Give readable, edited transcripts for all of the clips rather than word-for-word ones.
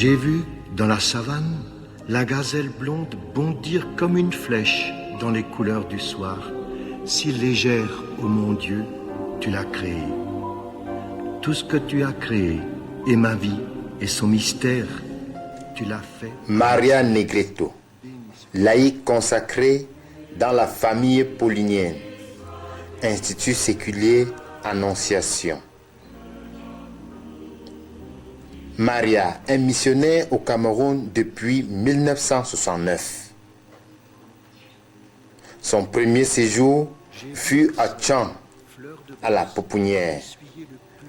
J'ai vu, dans la savane, la gazelle blonde bondir comme une flèche dans les couleurs du soir. Si légère, ô mon Dieu, tu l'as créée. Tout ce que tu as créé, et ma vie, et son mystère, tu l'as fait. Maria Negretto, laïque consacrée dans la famille paulinienne. Institut séculier Annonciation. Maria est missionnaire au Cameroun depuis 1969. Son premier séjour fut à Tchang, à la Pouponnière,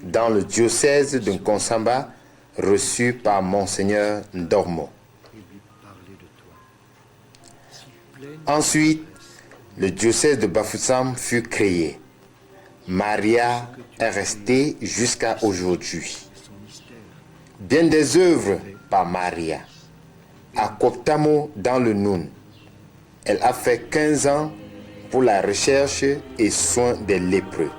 dans le diocèse de Nkonsamba, reçu par Monseigneur Ndormo. Ensuite, le diocèse de Bafoussam fut créé. Maria est restée jusqu'à aujourd'hui. Bien des œuvres par Maria. À Koptamo dans le Noun, elle a fait 15 ans pour la recherche et soins des lépreux.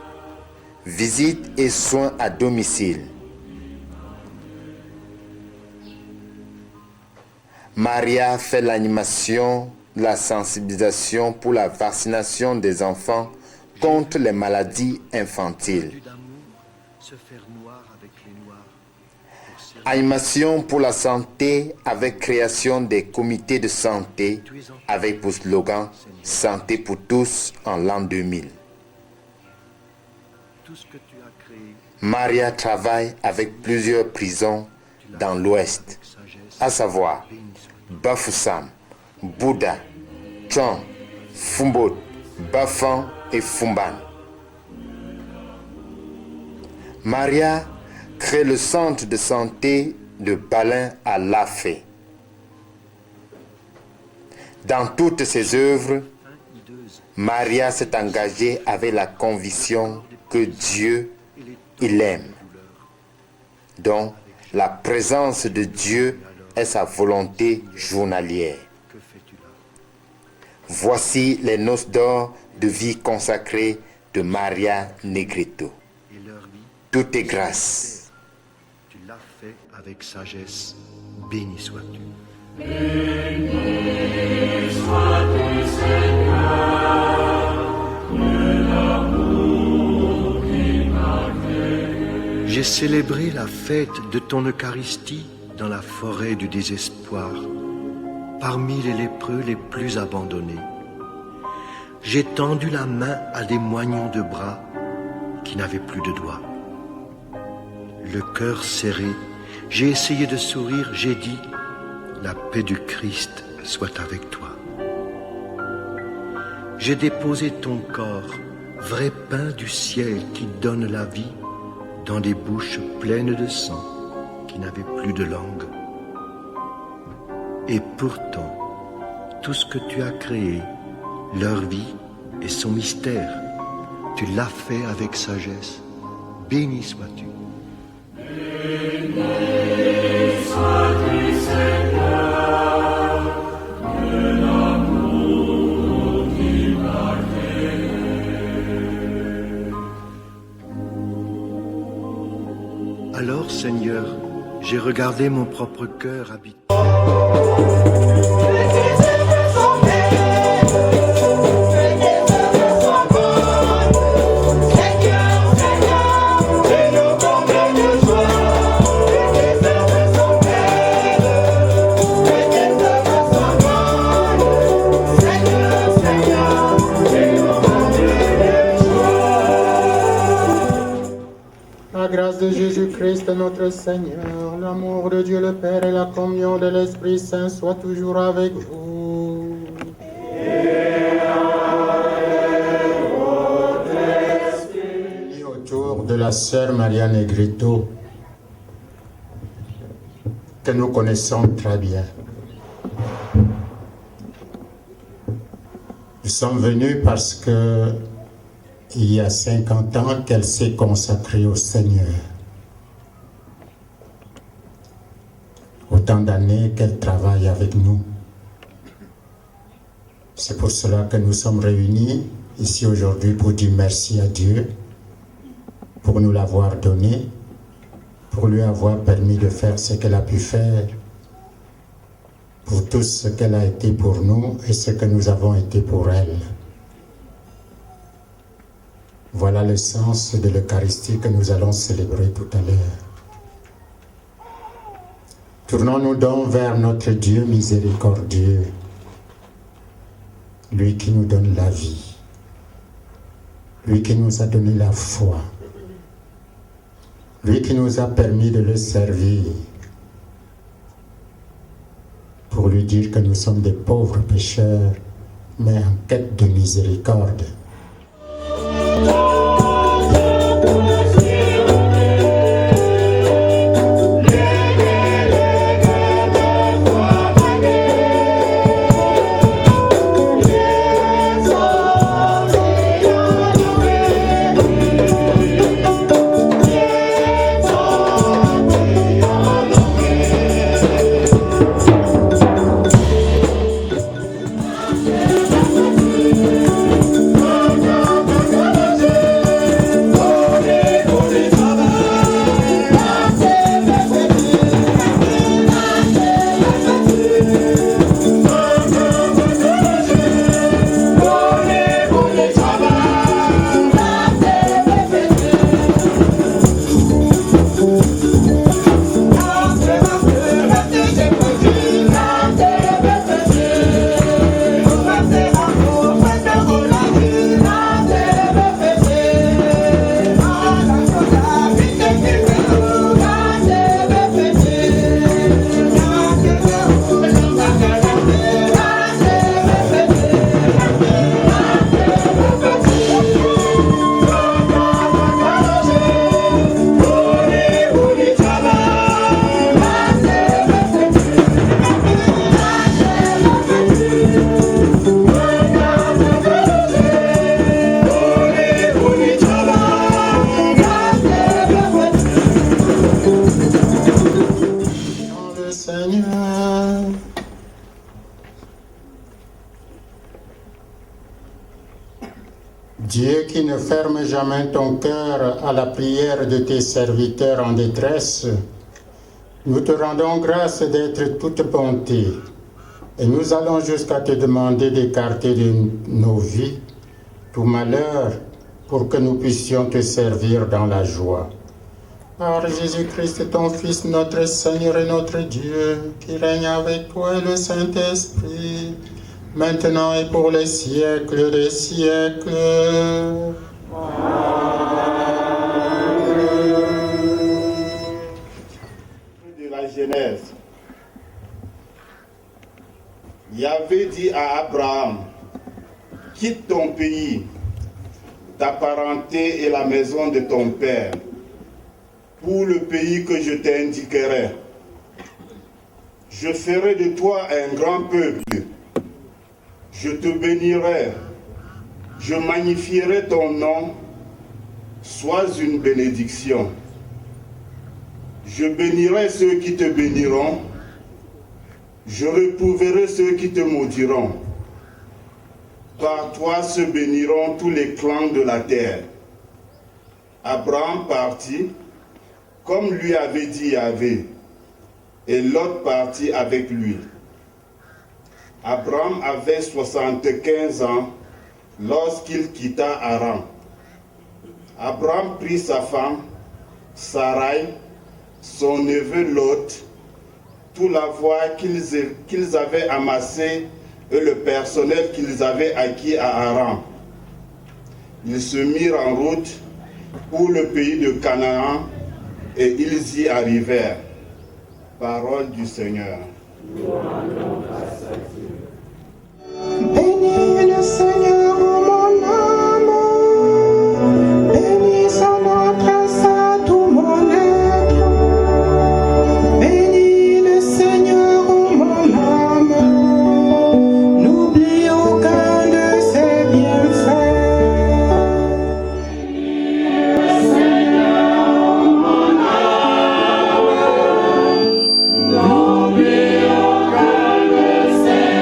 Visites et soins à domicile. Maria fait l'animation, la sensibilisation pour la vaccination des enfants contre les maladies infantiles. Animation pour la santé avec création des comités de santé avec pour slogan « Santé pour tous » en l'an 2000. Maria travaille avec plusieurs prisons dans l'Ouest, à savoir Bafoussam, Bouddha, Tchang, Fumbot, Bafan et Fumban. Maria crée le centre de santé de Balin à Lafay. Dans toutes ses œuvres, Maria s'est engagée avec la conviction que Dieu, il aime. Donc, la présence de Dieu est sa volonté journalière. Voici les noces d'or de vie consacrée de Maria Negretto. Tout est grâce. Tu l'as fait avec sagesse, béni sois-tu. Béni sois-tu, Seigneur, de l'amour qui m'a créé. J'ai célébré la fête de ton Eucharistie dans la forêt du désespoir, parmi les lépreux les plus abandonnés. J'ai tendu la main à des moignons de bras qui n'avaient plus de doigts. Le cœur serré, j'ai essayé de sourire, j'ai dit, la paix du Christ soit avec toi. J'ai déposé ton corps, vrai pain du ciel qui donne la vie, dans des bouches pleines de sang qui n'avaient plus de langue. Et pourtant, tout ce que tu as créé, leur vie et son mystère, tu l'as fait avec sagesse. Béni sois-tu. Béni sois-tu, Seigneur, de l'amour qui m'a créé. Alors, Seigneur, j'ai regardé mon propre cœur habité. La grâce de Jésus-Christ notre Seigneur, l'amour de Dieu le Père et la communion de l'Esprit Saint soient toujours avec vous. Et autour de la sœur Maria Negretto, que nous connaissons très bien. Nous sommes venus parce que il y a 50 ans qu'elle s'est consacrée au Seigneur. Autant d'années qu'elle travaille avec nous. C'est pour cela que nous sommes réunis ici aujourd'hui pour dire merci à Dieu pour nous l'avoir donné, pour lui avoir permis de faire ce qu'elle a pu faire pour tout ce qu'elle a été pour nous et ce que nous avons été pour elle. Voilà le sens de l'Eucharistie que nous allons célébrer tout à l'heure. Tournons-nous donc vers notre Dieu miséricordieux, lui qui nous donne la vie, lui qui nous a donné la foi, lui qui nous a permis de le servir, pour lui dire que nous sommes des pauvres pécheurs, mais en quête de miséricorde. Dieu qui ne ferme jamais ton cœur à la prière de tes serviteurs en détresse, nous te rendons grâce d'être toute bonté et nous allons jusqu'à te demander d'écarter de nos vies tout malheur pour que nous puissions te servir dans la joie. Par Jésus-Christ, ton Fils, notre Seigneur et notre Dieu, qui règne avec toi et le Saint-Esprit, maintenant et pour les siècles des siècles. De la Genèse, Yahvé dit à Abraham, quitte ton pays, ta parenté et la maison de ton père, pour le pays que je t'indiquerai. Je ferai de toi un grand peuple. Je te bénirai, je magnifierai ton nom, sois une bénédiction. Je bénirai ceux qui te béniront, je réprouverai ceux qui te maudiront. Par toi se béniront tous les clans de la terre. Abraham partit, comme lui avait dit Yahvé, et Lot partit avec lui. Abraham avait 75 ans lorsqu'il quitta Haran. Abraham prit sa femme, Sarai, son neveu Lot, tout la voie qu'ils avaient amassée et le personnel qu'ils avaient acquis à Haran. Ils se mirent en route pour le pays de Canaan et ils y arrivèrent. Parole du Seigneur. Bénis le Seigneur, mon âme, bénis son notre saint, tout mon être. Bénis le Seigneur, mon âme, n'oublie aucun de ses bienfaits. N'oublie aucun de ses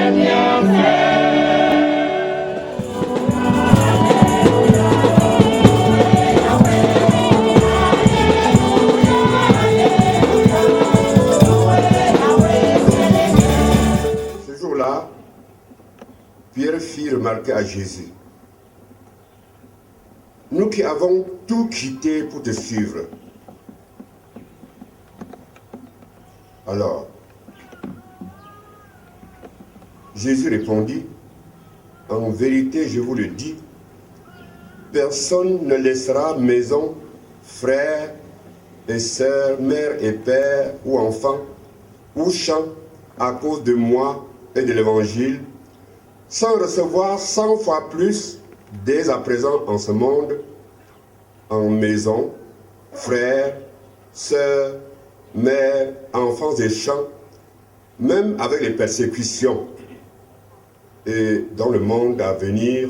à Jésus, nous qui avons tout quitté pour te suivre. Alors, Jésus répondit, en vérité, je vous le dis, personne ne laissera maison, frères et sœurs, mère et père, ou enfants, ou champs, à cause de moi et de l'Évangile, sans recevoir 100 fois plus dès à présent en ce monde, en maison, frères, sœurs, mères, enfants et champs, même avec les persécutions. Et dans le monde à venir,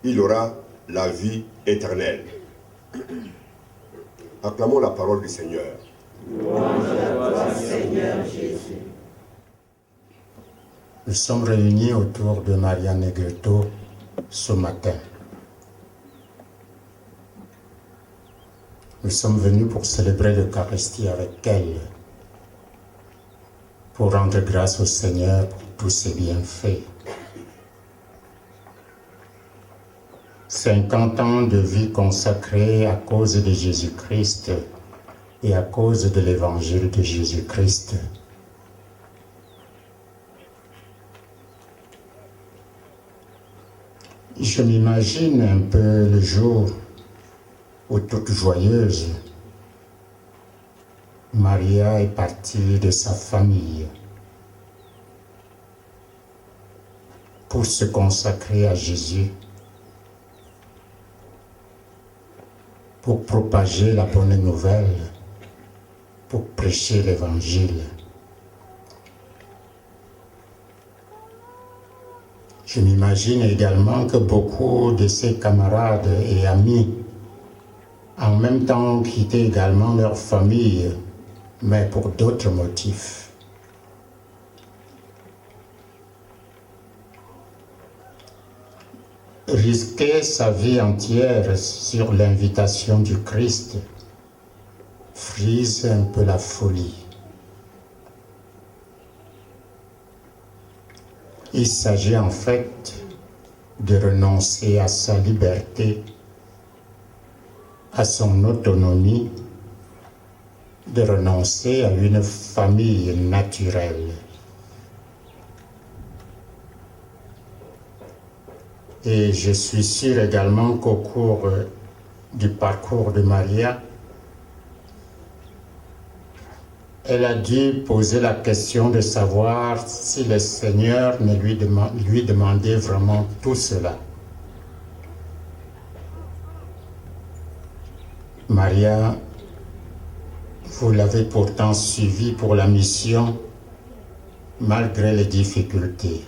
il aura la vie éternelle. Acclamons la parole du Seigneur. Louange à toi, Seigneur Jésus. Nous sommes réunis autour de Maria Negretto ce matin. Nous sommes venus pour célébrer l'Eucharistie avec elle, pour rendre grâce au Seigneur pour tous ses bienfaits. 50 ans de vie consacrée à cause de Jésus-Christ et à cause de l'évangile de Jésus-Christ. Je m'imagine un peu le jour où, toute joyeuse, Maria est partie de sa famille pour se consacrer à Jésus, pour propager la bonne nouvelle, pour prêcher l'Évangile. Je m'imagine également que beaucoup de ses camarades et amis en même temps ont quitté également leur famille, mais pour d'autres motifs. Risquer sa vie entière sur l'invitation du Christ frise un peu la folie. Il s'agit en fait de renoncer à sa liberté, à son autonomie, de renoncer à une famille naturelle. Et je suis sûr également qu'au cours du parcours de Maria, elle a dû poser la question de savoir si le Seigneur ne lui demandait vraiment tout cela. Maria, vous l'avez pourtant suivi pour la mission, malgré les difficultés.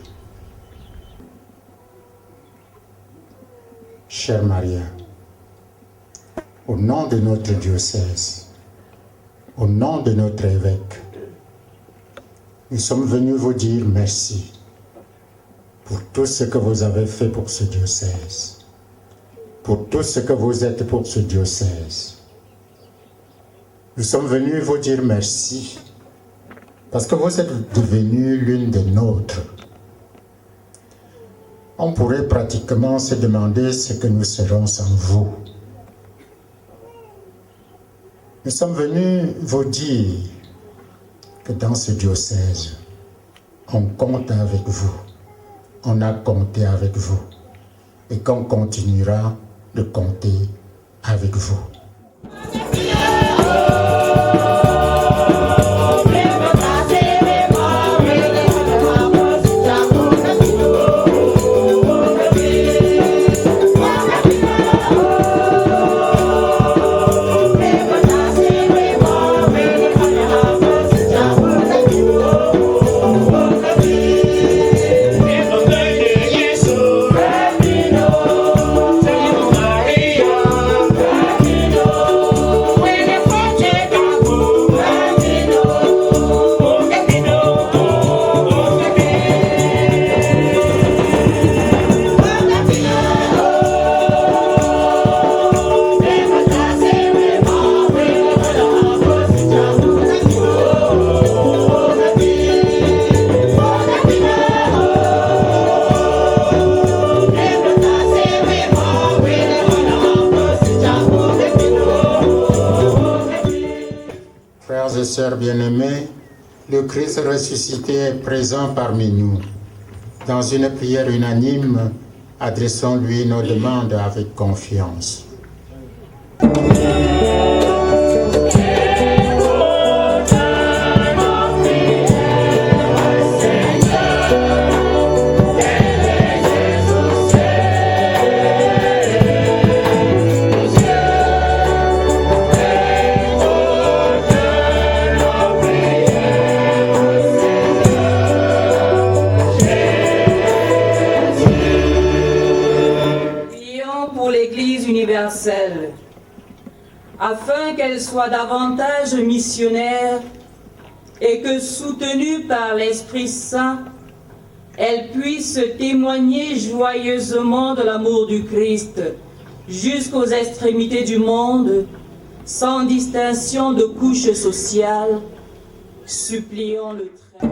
Chère Maria, au nom de notre diocèse, au nom de notre évêque, nous sommes venus vous dire merci pour tout ce que vous avez fait pour ce diocèse, pour tout ce que vous êtes pour ce diocèse. Nous sommes venus vous dire merci parce que vous êtes devenue l'une des nôtres. On pourrait pratiquement se demander ce que nous serons sans vous. Nous sommes venus vous dire que dans ce diocèse, on compte avec vous, on a compté avec vous et qu'on continuera de compter avec vous. Maria, et sœurs bien-aimés, le Christ ressuscité est présent parmi nous. Dans une prière unanime, adressons-lui nos demandes avec confiance. Afin qu'elle soit davantage missionnaire et que, soutenue par l'Esprit Saint, elle puisse témoigner joyeusement de l'amour du Christ jusqu'aux extrémités du monde, sans distinction de couche sociale. Supplions le très.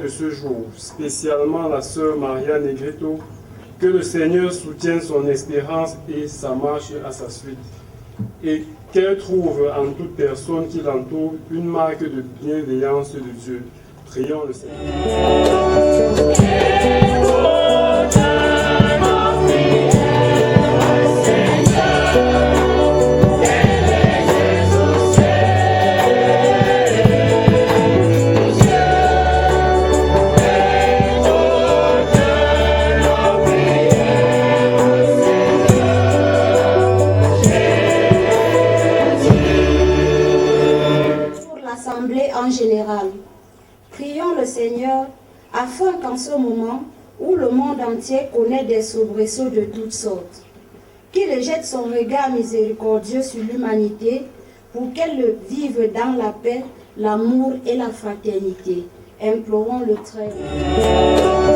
De ce jour, spécialement la sœur Maria Negrito, que le Seigneur soutienne son espérance et sa marche à sa suite, et qu'elle trouve en toute personne qui l'entoure une marque de bienveillance de Dieu. Prions le Seigneur. En général, prions le Seigneur afin qu'en ce moment où le monde entier connaît des soubresauts de toutes sortes, qu'il jette son regard miséricordieux sur l'humanité pour qu'elle vive dans la paix, l'amour et la fraternité. Implorons le très haut.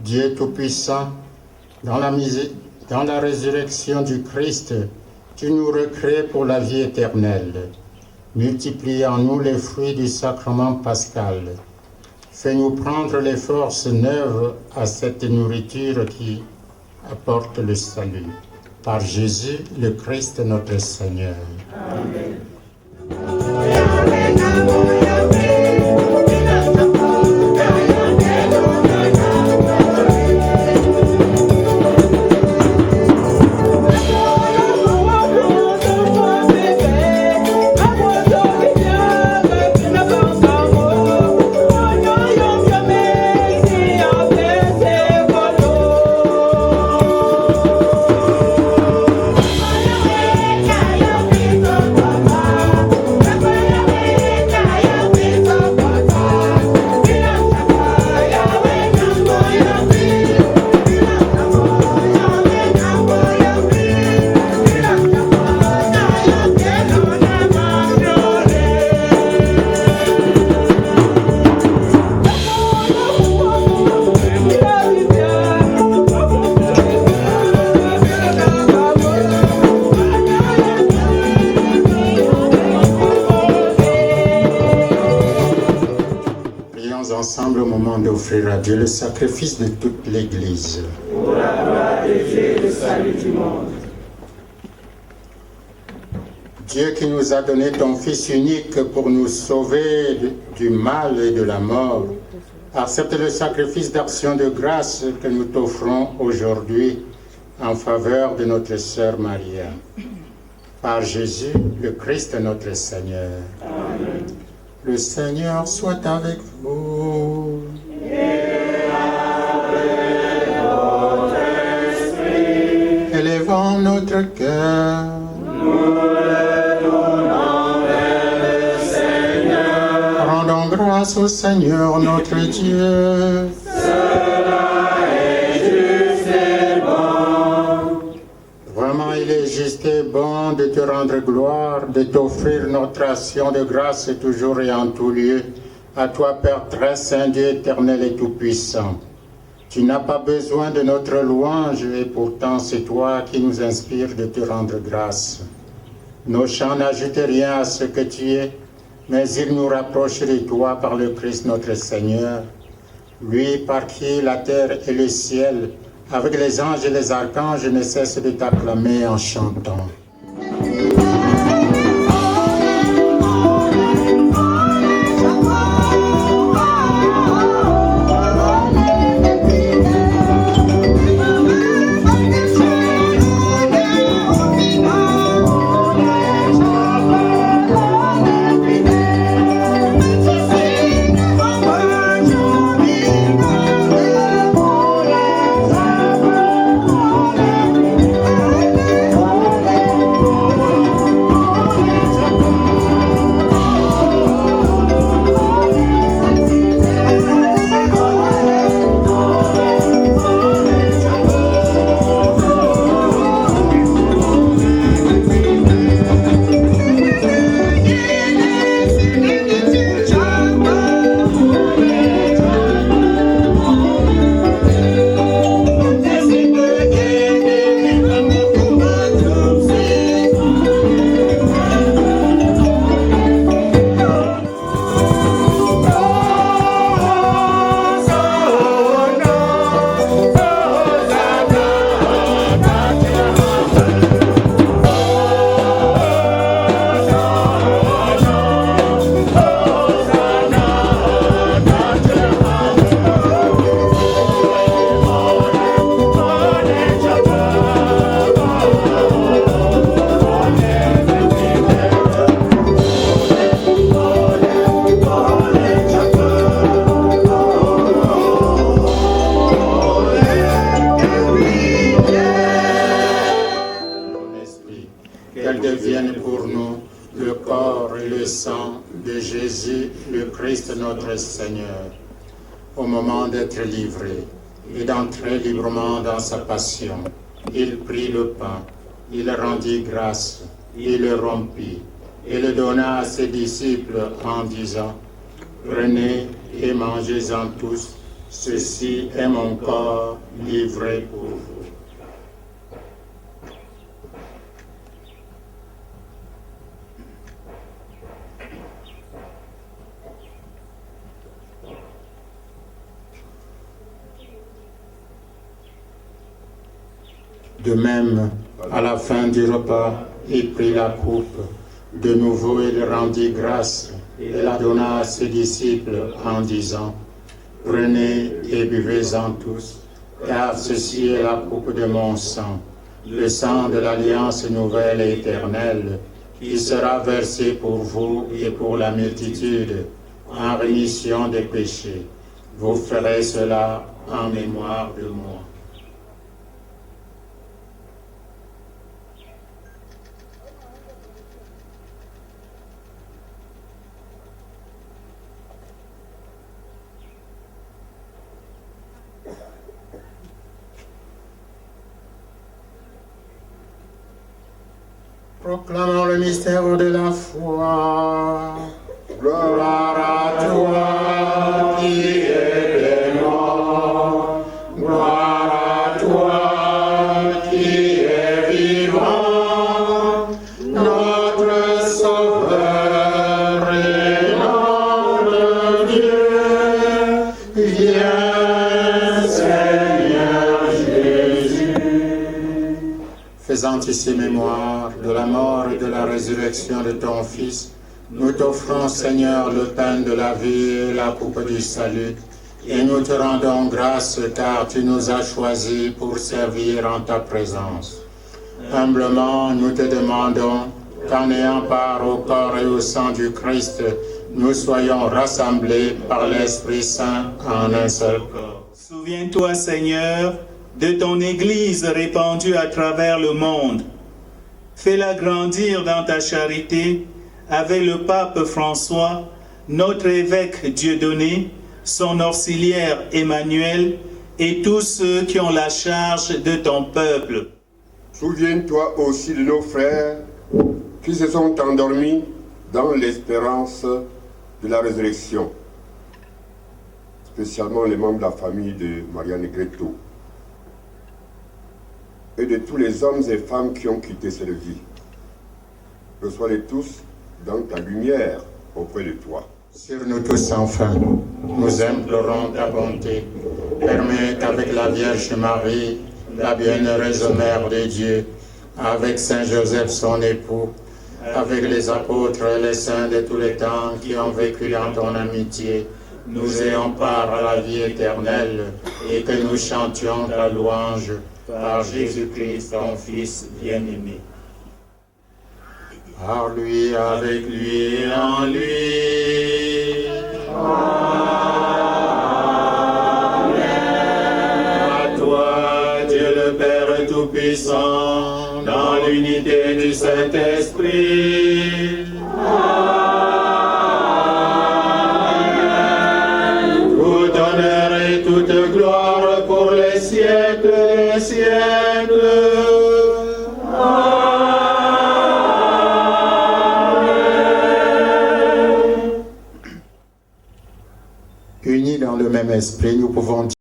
Dieu Tout-Puissant, dans la résurrection du Christ, tu nous recrées pour la vie éternelle. Multiplie en nous les fruits du sacrement pascal. Fais-nous prendre les forces neuves à cette nourriture qui apporte le salut. Par Jésus, le Christ notre Seigneur. Amen. Ensemble au moment d'offrir à Dieu le sacrifice de toute l'Église. Pour la gloire de Dieu et le salut du monde. Dieu qui nous a donné ton Fils unique pour nous sauver du mal et de la mort, accepte le sacrifice d'action de grâce que nous t'offrons aujourd'hui en faveur de notre sœur Maria. Par Jésus, le Christ notre Seigneur. Amen. Le Seigneur soit avec vous. Et avec notre cœur. Rendons grâce au Seigneur notre Dieu. Vraiment, il est juste et bon de te rendre gloire, de t'offrir notre action de grâce toujours et en tout lieu. À toi, Père très saint, Dieu éternel et tout-puissant. Tu n'as pas besoin de notre louange et pourtant c'est toi qui nous inspires de te rendre grâce. Nos chants n'ajoutent rien à ce que tu es, mais ils nous rapprochent de toi par le Christ notre Seigneur, lui par qui la terre et le ciel, avec les anges et les archanges, ne cessent de t'acclamer en chantant. Au moment d'être livré et d'entrer librement dans sa passion, il prit le pain, il rendit grâce, il le rompit et le donna à ses disciples en disant: Prenez et mangez-en tous, ceci est mon corps livré pour vous. De même, à la fin du repas, il prit la coupe. De nouveau, il rendit grâce et la donna à ses disciples en disant: Prenez et buvez-en tous, car ceci est la coupe de mon sang, le sang de l'alliance nouvelle et éternelle, qui sera versé pour vous et pour la multitude, en rémission des péchés. Vous ferez cela en mémoire de moi. Proclamons le mystère de la foi. Gloire à toi qui es mort. Gloire à toi qui es vivant. Notre Sauveur et notre Dieu. Viens, Seigneur Jésus. Faisant ici mémoire de la mort et de la résurrection de ton Fils, nous t'offrons, Seigneur, le pain de la vie et la coupe du salut, et nous te rendons grâce car tu nous as choisis pour servir en ta présence. Humblement, nous te demandons qu'en ayant part au corps et au sang du Christ, nous soyons rassemblés par l'Esprit Saint en un seul corps. Souviens-toi, Seigneur, de ton Église répandue à travers le monde. Fais-la grandir dans ta charité avec le pape François, notre évêque Dieudonné, son auxiliaire Emmanuel et tous ceux qui ont la charge de ton peuple. Souviens-toi aussi de nos frères qui se sont endormis dans l'espérance de la résurrection, spécialement les membres de la famille de Maria Negretto et de tous les hommes et femmes qui ont quitté cette vie. Reçois-les tous dans ta lumière auprès de toi. Sur nous tous enfin, nous implorons ta bonté. Permets qu'avec la Vierge Marie, la bienheureuse Mère de Dieu, avec Saint Joseph son époux, avec les apôtres et les saints de tous les temps qui ont vécu dans ton amitié, nous ayons part à la vie éternelle et que nous chantions ta louange par Jésus-Christ, ton Fils bien-aimé. Par lui, avec lui et en lui. Amen. À toi, Dieu le Père Tout-Puissant, dans l'unité du Saint-Esprit. Amen. Tout honneur et toute gloire pour les siècles des siècles. Unis dans le même esprit, nous pouvons dire